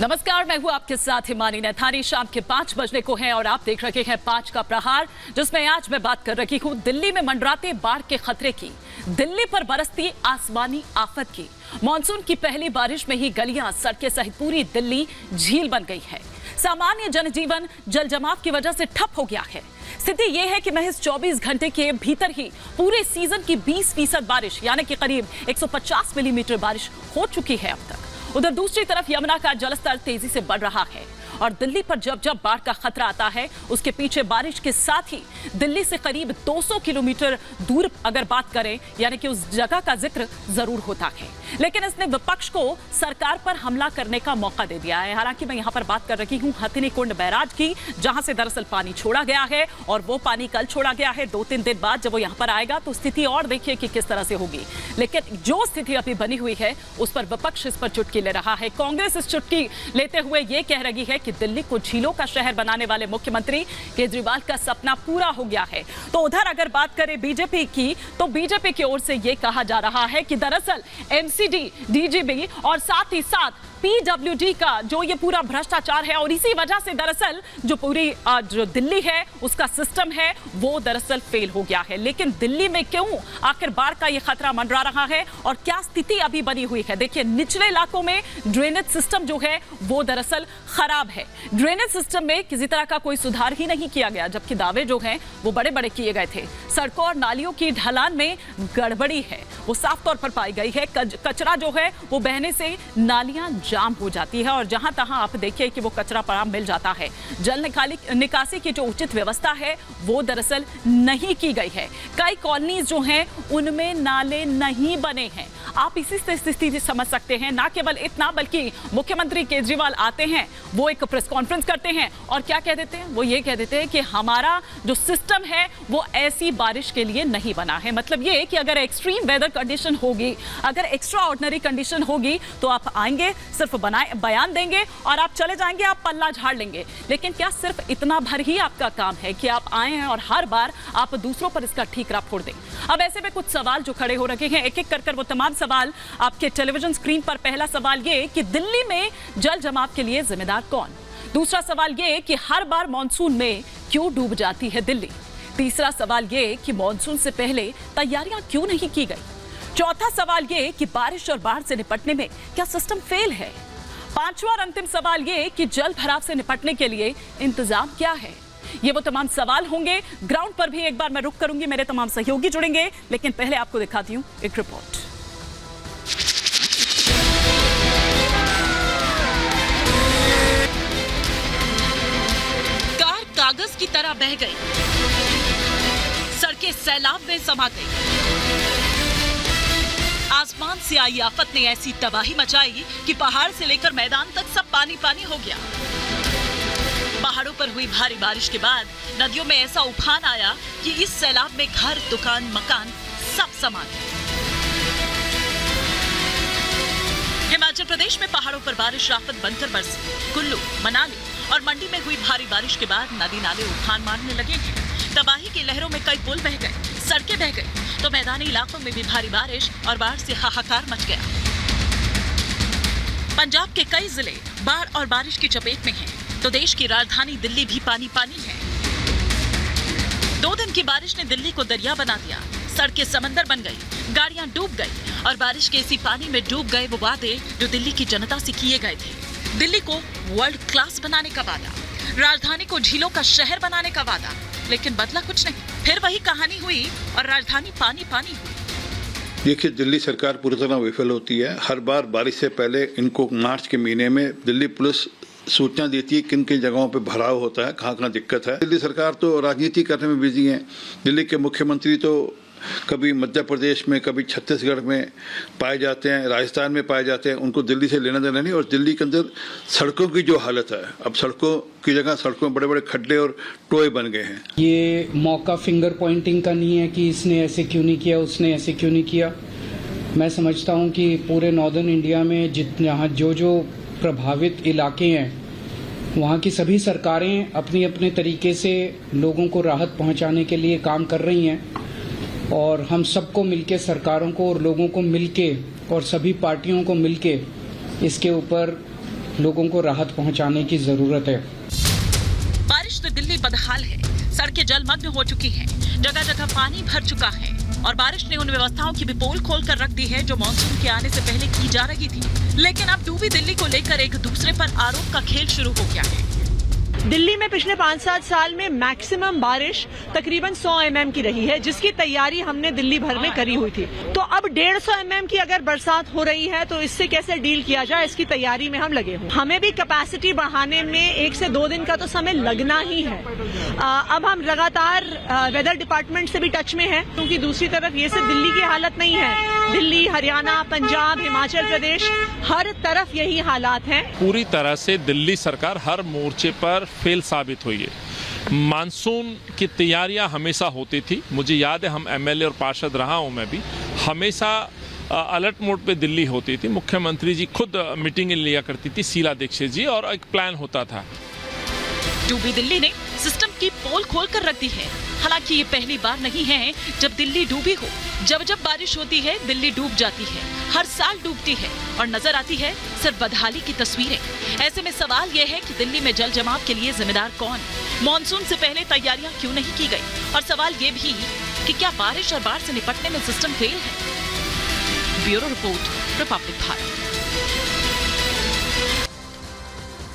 नमस्कार, मैं हूं आपके साथ हिमानी नैथानी। शाम के 5 बजने को हैं और आप देख रहे हैं 5 का प्रहार, जिसमें आज मैं बात कर रही हूं दिल्ली में मंडराते बाढ़ के खतरे की, दिल्ली पर बरसती आसमानी आफत की। मानसून की पहली बारिश में ही गलियां, सड़कें सहित पूरी दिल्ली झील बन गई है। सामान्य जनजीवन जल जमाव की वजह से ठप हो गया है। स्थिति यह है कि महज 24 घंटे के भीतर ही पूरे सीजन की 20% बारिश यानी कि करीब 150 मिलीमीटर बारिश हो चुकी है अब तक। उधर दूसरी तरफ यमुना का जलस्तर तेजी से बढ़ रहा है और दिल्ली पर जब जब बाढ़ का खतरा आता है, उसके पीछे बारिश के साथ ही दिल्ली से करीब 200 किलोमीटर दूर अगर बात करें यानी कि उस जगह का जिक्र जरूर होता है। लेकिन इसने विपक्ष को सरकार पर हमला करने का मौका दे दिया है। हालांकि मैं यहाँ पर बात कर रही हूँ हथिनी कुंड बैराज की, जहां से दरअसल पानी छोड़ा गया है और वो पानी कल छोड़ा गया है। 2-3 दिन बाद जब वो यहाँ पर आएगा तो स्थिति और देखिए कि किस तरह से होगी। लेकिन जो स्थिति अभी बनी हुई है उस पर विपक्ष इस पर चुटकी ले रहा है। कांग्रेस इस चुटकी लेते हुए ये कह रही है कि दिल्ली को झीलों का शहर बनाने वाले मुख्यमंत्री केजरीवाल का सपना पूरा हो गया है। तो उधर अगर बात करें बीजेपी की, तो बीजेपी की ओर से यह कहा जा रहा है कि दरअसल एमसीडी, डीजीबी और साथ ही साथ पीडब्ल्यूडी का जो ये पूरा भ्रष्टाचार है और इसी वजह से दरअसल जो पूरी जो दिल्ली है उसका सिस्टम है वो दरअसल फेल हो गया है। लेकिन दिल्ली में क्यों आखिर बाढ़ का ये खतरा मंडरा रहा है और क्या स्थिति अभी बनी हुई है? देखिए, निचले इलाकों में ड्रेनेज सिस्टम जो है वो दरअसल खराब है। ड्रेनेज सिस्टम में किसी तरह का कोई सुधार ही नहीं किया गया, जबकि दावे जो हैं वो बड़े बड़े किए गए थे। सड़कों और नालियों की ढलान में गड़बड़ी है, वो साफ तौर पर पाई गई है। कचरा जो है वो बहने से नालियां जाम हो जाती है और जहां तहां आप देखिए कि वो कचरा पड़ा मिल जाता है। जल निकासी की जो उचित व्यवस्था है वो दरअसल नहीं की गई है। कई कॉलोनीज जो हैं उनमें नाले नहीं बने हैं। आप इसी से स्थिति समझ सकते हैं। ना केवल इतना बल्कि मुख्यमंत्री केजरीवाल आते हैं, वो एक प्रेस कॉन्फ्रेंस करते हैं और क्या कह देते हैं? वो ये कह देते हैं कि हमारा जो सिस्टम है वो ऐसी बारिश के लिए नहीं बना है। मतलब ये कि अगर एक्सट्रीम वेदर कंडीशन होगी, अगर एक्स्ट्रा ऑर्डिनरी कंडीशन होगी तो आप आएंगे, सिर्फ बयान देंगे और आप चले जाएंगे, आप पल्ला झाड़ लेंगे। लेकिन क्या सिर्फ इतना भर ही आपका काम है कि आप आए हैं और हर बार आप दूसरों पर इसका ठीकरा फोड़ दें? अब ऐसे में कुछ सवाल जो खड़े हो रखे हैं, एक एक कर वो तमाम सवाल आपके टेलीविजन स्क्रीन पर। पहला सवाल ये कि दिल्ली में जल जमाव के लिए जिम्मेदार कौन? दूसरा सवाल ये कि हर बार मॉनसून में क्यों डूब जाती है दिल्ली? तीसरा सवाल ये कि मॉनसून से पहले तैयारियां क्यों नहीं की गई? चौथा सवाल ये कि बारिश और बाढ़ से निपटने में क्या सिस्टम फेल है? पांचवा और अंतिम सवाल ये कि जल भराव से निपटने के लिए इंतजाम क्या है? ये वो तमाम सवाल होंगे। ग्राउंड पर भी एक बार मैं रुक करूंगी, मेरे तमाम सहयोगी जुड़ेंगे, लेकिन पहले आपको दिखाती हूं एक रिपोर्ट। कार कागज की तरह बह गई, सड़कें सैलाब में समा गई। आसमान से आई आफत ने ऐसी तबाही मचाई कि पहाड़ से लेकर मैदान तक सब पानी पानी हो गया। पहाड़ों पर हुई भारी बारिश के बाद नदियों में ऐसा उफान आया कि इस सैलाब में घर, दुकान, मकान सब समा गए। हिमाचल प्रदेश में पहाड़ों पर बारिश राफत बनकर बरसी। कुल्लू, मनाली और मंडी में हुई भारी बारिश के बाद नदी नाले उफान मारने लगे हैं। तबाही की लहरों में कई पुल बह गए, सड़कें बह गई, तो मैदानी इलाकों में भी भारी बारिश और बाढ़ से हाहाकार मच गया। पंजाब के कई जिले बाढ़ और बारिश की चपेट में हैं, तो देश की राजधानी दिल्ली भी पानी पानी है। 2 दिन की बारिश ने दिल्ली को दरिया बना दिया, सड़कें समंदर बन गई, गाड़ियां डूब गई और बारिश के इसी पानी में डूब गए वो वादे जो दिल्ली की जनता से किए गए थे। दिल्ली को वर्ल्ड क्लास बनाने का वादा, राजधानी को झीलों का शहर बनाने का वादा, लेकिन बदला कुछ नहीं। फिर वही कहानी हुई और राजधानी पानी पानी हुई। देखिए, दिल्ली सरकार पूरी तरह विफल होती है। हर बार बारिश से पहले इनको मार्च के महीने में दिल्ली पुलिस सूचना देती है किन किन जगहों पे भराव होता है, कहाँ दिक्कत है। दिल्ली सरकार तो राजनीति करने में बिजी है। दिल्ली के मुख्यमंत्री तो कभी मध्य प्रदेश में, कभी छत्तीसगढ़ में पाए जाते हैं, राजस्थान में पाए जाते हैं। उनको दिल्ली से लेना देना नहीं। और दिल्ली के अंदर सड़कों की जो हालत है, अब सड़कों की जगह सड़कों में बड़े बड़े खड्डे और टोए बन गए हैं। ये मौका फिंगर पॉइंटिंग का नहीं है कि इसने ऐसे क्यों नहीं किया, उसने ऐसे क्यों नहीं किया। मैं समझता हूँ कि पूरे नॉर्दर्न इंडिया में जहाँ जो प्रभावित इलाके हैं वहाँ की सभी सरकारें अपनी अपने तरीके से लोगों को राहत पहुँचाने के लिए काम कर रही हैं और हम सबको मिलके, सरकारों को और लोगों को मिलके और सभी पार्टियों को मिलके इसके ऊपर लोगों को राहत पहुंचाने की जरूरत है। बारिश से दिल्ली बदहाल है, सड़कें जलमग्न हो चुकी हैं, जगह जगह पानी भर चुका है और बारिश ने उन व्यवस्थाओं की भी पोल खोल कर रख दी है जो मानसून के आने से पहले की जा रही थी। लेकिन अब डूबी दिल्ली को लेकर एक दूसरे पर आरोप का खेल शुरू हो गया है। दिल्ली में पिछले 5-7 साल में मैक्सिमम बारिश तकरीबन 100 mm की रही है, जिसकी तैयारी हमने दिल्ली भर में करी हुई थी। तो अब 150 mm की अगर बरसात हो रही है तो इससे कैसे डील किया जाए, इसकी तैयारी में हम लगे हुए। हमें भी कैपेसिटी बढ़ाने में 1 से 2 दिन का तो समय लगना ही है। अब हम लगातार वेदर डिपार्टमेंट से भी टच में हैं, क्योंकि दूसरी तरफ ये सिर्फ दिल्ली की हालत नहीं है, दिल्ली, हरियाणा, पंजाब, हिमाचल प्रदेश, हर तरफ यही हालात हैं। पूरी तरह से दिल्ली सरकार हर मोर्चे पर फेल साबित हुई है। मानसून की तैयारियां हमेशा होती थी, मुझे याद है हम एमएलए और पार्षद रहा हूं मैं भी, हमेशा अलर्ट मोड पे दिल्ली होती थी। मुख्यमंत्री जी खुद मीटिंग लिया करती थी, शीला दीक्षित जी, और एक प्लान होता था। डूबी दिल्ली ने सिस्टम की पोल खोल कर रख दी है। हालांकि ये पहली बार नहीं है जब दिल्ली डूबी हो। जब जब बारिश होती है दिल्ली डूब जाती है, हर साल डूबती है और नजर आती है सिर्फ बदहाली की तस्वीरें। ऐसे में सवाल ये है कि दिल्ली में जल जमाव के लिए जिम्मेदार कौन? मॉनसून से पहले तैयारियां क्यों नहीं की गई? और सवाल ये भी कि क्या बारिश और बाढ़ से निपटने में सिस्टम फेल है? Bureau report, Republic Bharat.